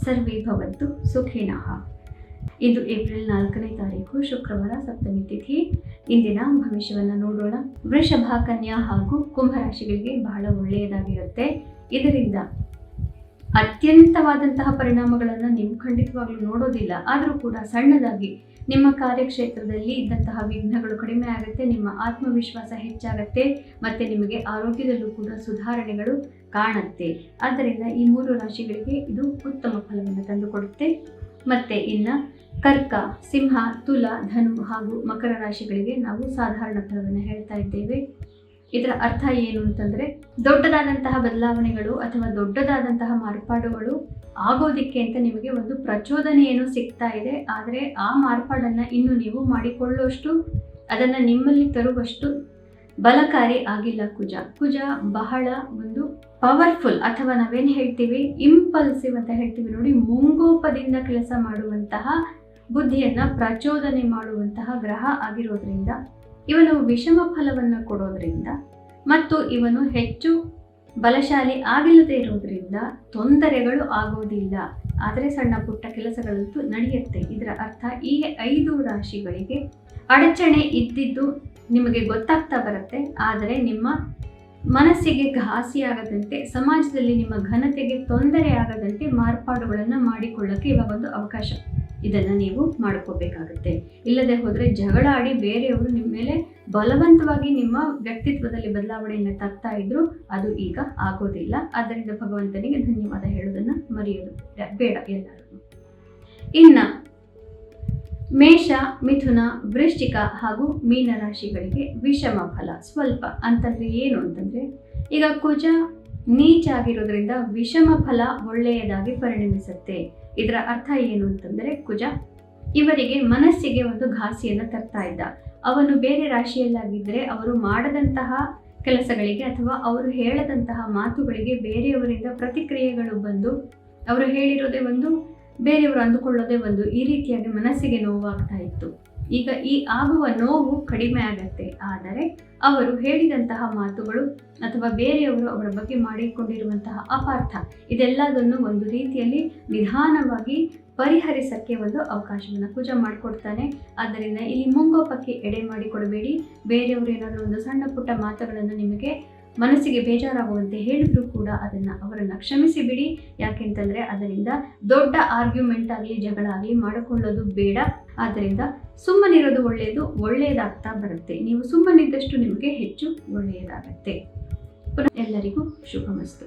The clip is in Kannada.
ಸರ್ವೇ ಭವಂತು ಸುಖಿನಃ. ಇಂದು ಏಪ್ರಿಲ್ 4ನೇ ತಾರೀಕು ಶುಕ್ರವಾರ, ಸಪ್ತಮಿ ತಿಥಿ. ಇಂದಿನ ಭವಿಷ್ಯವನ್ನು ನೋಡೋಣ. ವೃಷಭ, ಕನ್ಯಾ ಹಾಗೂ ಕುಂಭ ರಾಶಿಗಳಿಗೆ ಬಹಳ ಒಳ್ಳೆಯದಾಗಿರುತ್ತೆ. ಇದರಿಂದ ಅತ್ಯಂತವಾದಂತಹ ಪರಿಣಾಮಗಳನ್ನು ನೀವು ಖಂಡಿತವಾಗ್ಲೂ ನೋಡೋದಿಲ್ಲ. ಆದರೂ ಕೂಡ ಸಣ್ಣದಾಗಿ ನಿಮ್ಮ ಕಾರ್ಯಕ್ಷೇತ್ರದಲ್ಲಿ ಇದ್ದಂತಹ ವಿಘ್ನಗಳು ಕಡಿಮೆ ಆಗುತ್ತೆ, ನಿಮ್ಮ ಆತ್ಮವಿಶ್ವಾಸ ಹೆಚ್ಚಾಗುತ್ತೆ, ಮತ್ತೆ ನಿಮಗೆ ಆರೋಗ್ಯದಲ್ಲೂ ಕೂಡ ಸುಧಾರಣೆಗಳು ಕಾಣುತ್ತೆ. ಆದ್ದರಿಂದ ಈ 3 ರಾಶಿಗಳಿಗೆ ಇದು ಉತ್ತಮ ಫಲವನ್ನು ತಂದುಕೊಡುತ್ತೆ. ಮತ್ತೆ ಇನ್ನು ಕರ್ಕ, ಸಿಂಹ, ತುಲ, ಧನು ಹಾಗೂ ಮಕರ ರಾಶಿಗಳಿಗೆ ನಾವು ಸಾಧಾರಣ ಫಲವನ್ನು ಹೇಳ್ತಾ ಇದ್ದೇವೆ. ಇದರ ಅರ್ಥ ಏನು ಅಂತಂದರೆ, ದೊಡ್ಡದಾದಂತಹ ಬದಲಾವಣೆಗಳು ಅಥವಾ ದೊಡ್ಡದಾದಂತಹ ಮಾರ್ಪಾಡುಗಳು ಆಗೋದಿಕ್ಕೆ ಅಂತ ನಿಮಗೆ ಒಂದು ಪ್ರಚೋದನೆಯನ್ನು ಸಿಗ್ತಾ ಇದೆ. ಆದರೆ ಆ ಮಾರ್ಪಾಡನ್ನು ಇನ್ನು ನೀವು ಮಾಡಿಕೊಳ್ಳುವಷ್ಟು, ಅದನ್ನು ನಿಮ್ಮಲ್ಲಿ ತರುವಷ್ಟು ಬಲಕಾರಿ ಆಗಿಲ್ಲ ಕುಜ ಬಹಳ ಒಂದು ಪವರ್ಫುಲ್, ಅಥವಾ ನಾವೇನು ಹೇಳ್ತೀವಿ ಇಂಪಲ್ಸಿವ್ ಅಂತ ಹೇಳ್ತೀವಿ ನೋಡಿ, ಮುಂಗೋಪದಿಂದ ಕೆಲಸ ಮಾಡುವಂತಹ, ಬುದ್ಧಿಯನ್ನು ಪ್ರಚೋದನೆ ಮಾಡುವಂತಹ ಗ್ರಹ ಆಗಿರೋದ್ರಿಂದ ಇವನು ವಿಷಮ ಫಲವನ್ನು ಕೊಡೋದ್ರಿಂದ ಮತ್ತು ಇವನು ಹೆಚ್ಚು ಬಲಶಾಲಿ ಆಗಿಲ್ಲದೆ ಇರೋದ್ರಿಂದ ತೊಂದರೆಗಳು ಆಗೋದಿಲ್ಲ. ಆದರೆ ಸಣ್ಣ ಪುಟ್ಟ ಕೆಲಸಗಳಂತೂ ನಡೆಯುತ್ತೆ. ಇದರ ಅರ್ಥ ಈ 5 ರಾಶಿಗಳಿಗೆ ಅಡಚಣೆ ಇದ್ದಿದ್ದು ನಿಮಗೆ ಗೊತ್ತಾಗ್ತಾ ಬರುತ್ತೆ. ಆದರೆ ನಿಮ್ಮ ಮನಸ್ಸಿಗೆ ಘಾಸಿಯಾಗದಂತೆ, ಸಮಾಜದಲ್ಲಿ ನಿಮ್ಮ ಘನತೆಗೆ ತೊಂದರೆ ಆಗದಂತೆ ಮಾರ್ಪಾಡುಗಳನ್ನು ಮಾಡಿಕೊಳ್ಳಕ್ಕೆ ಇವಾಗ ಒಂದು ಅವಕಾಶ. ಇದನ್ನು ನೀವು ಮಾಡ್ಕೋಬೇಕಾಗುತ್ತೆ. ಇಲ್ಲದೆ ಹೋದರೆ ಜಗಳ ಆಡಿ ಬೇರೆಯವರು ನಿಮ್ಮ ಮೇಲೆ ಬಲವಂತವಾಗಿ ನಿಮ್ಮ ವ್ಯಕ್ತಿತ್ವದಲ್ಲಿ ಬದಲಾವಣೆಯನ್ನು ತರ್ತಾ ಇದ್ರು, ಅದು ಈಗ ಆಗೋದಿಲ್ಲ. ಆದ್ದರಿಂದ ಭಗವಂತನಿಗೆ ಧನ್ಯವಾದ ಹೇಳೋದನ್ನು ಮರೆಯೋದು ಬೇಡ ಎಲ್ಲರೂ. ಇನ್ನು ಮೇಷ, ಮಿಥುನ, ವೃಶ್ಚಿಕ ಹಾಗೂ ಮೀನ ರಾಶಿಗಳಿಗೆ ವಿಷಮ ಫಲ ಸ್ವಲ್ಪ ಅಂತಂದ್ರೆ ಏನು ಅಂತಂದ್ರೆ, ಈಗ ಕುಜ ನೀಚ ಆಗಿರೋದ್ರಿಂದ ವಿಷಮ ಫಲ ಒಳ್ಳೆಯದಾಗಿ ಪರಿಣಮಿಸುತ್ತೆ. ಇದರ ಅರ್ಥ ಏನು ಅಂತಂದರೆ, ಕುಜ ಇವರಿಗೆ ಮನಸ್ಸಿಗೆ ಒಂದು ಘಾಸಿಯನ್ನು ತರ್ತಾ ಇದ್ದ. ಅವನು ಬೇರೆ ರಾಶಿಯಲ್ಲಾಗಿದ್ದರೆ ಅವರು ಮಾಡದಂತಹ ಕೆಲಸಗಳಿಗೆ ಅಥವಾ ಅವರು ಹೇಳದಂತಹ ಮಾತುಗಳಿಗೆ ಬೇರೆಯವರಿಂದ ಪ್ರತಿಕ್ರಿಯೆಗಳು ಬಂದು, ಅವರು ಹೇಳಿರೋದೇ ಒಂದು, ಬೇರೆಯವರು ಅಂದುಕೊಳ್ಳೋದೇ ಒಂದು, ಈ ರೀತಿಯಾಗಿ ಮನಸ್ಸಿಗೆ ನೋವಾಗ್ತಾ ಇತ್ತು. ಈಗ ಈ ಆಗುವ ನೋವು ಕಡಿಮೆ ಆಗತ್ತೆ. ಆದರೆ ಅವರು ಹೇಳಿದಂತಹ ಮಾತುಗಳು ಅಥವಾ ಬೇರೆಯವರು ಅವರ ಬಗ್ಗೆ ಮಾಡಿಕೊಂಡಿರುವಂತಹ ಅಪಾರ್ಥ, ಇದೆಲ್ಲದನ್ನು ಒಂದು ರೀತಿಯಲ್ಲಿ ನಿಧಾನವಾಗಿ ಪರಿಹರಿಸಕ್ಕೆ ಒಂದು ಅವಕಾಶವನ್ನು ಕುಜ ಮಾಡಿಕೊಡ್ತಾನೆ. ಆದ್ದರಿಂದ ಇಲ್ಲಿ ಮುಂಗೋಪಕ್ಕೆ ಎಡೆ ಮಾಡಿಕೊಡಬೇಡಿ. ಬೇರೆಯವರು ಏನಾದರೂ ಒಂದು ಸಣ್ಣ ಪುಟ್ಟ ಮಾತುಗಳನ್ನು ನಿಮಗೆ ಮನಸ್ಸಿಗೆ ಬೇಜಾರಾಗುವಂತೆ ಹೇಳಿದ್ರು ಕೂಡ ಅವರನ್ನು ಕ್ಷಮಿಸಿ ಬಿಡಿ. ಯಾಕೆಂತಂದರೆ ಅದರಿಂದ ದೊಡ್ಡ ಆರ್ಗ್ಯುಮೆಂಟ್ ಆಗಲಿ, ಜಗಳ ಆಗಲಿ ಮಾಡಿಕೊಳ್ಳೋದು ಬೇಡ. ಆದ್ದರಿಂದ ಸುಮ್ಮನಿರೋದು ಒಳ್ಳೆಯದಾಗ್ತಾ ಬರುತ್ತೆ. ನೀವು ಸುಮ್ಮನಿದ್ದಷ್ಟು ನಿಮಗೆ ಹೆಚ್ಚು ಒಳ್ಳೆಯದಾಗತ್ತೆ. ಎಲ್ಲರಿಗೂ ಶುಭಮಸ್ತು.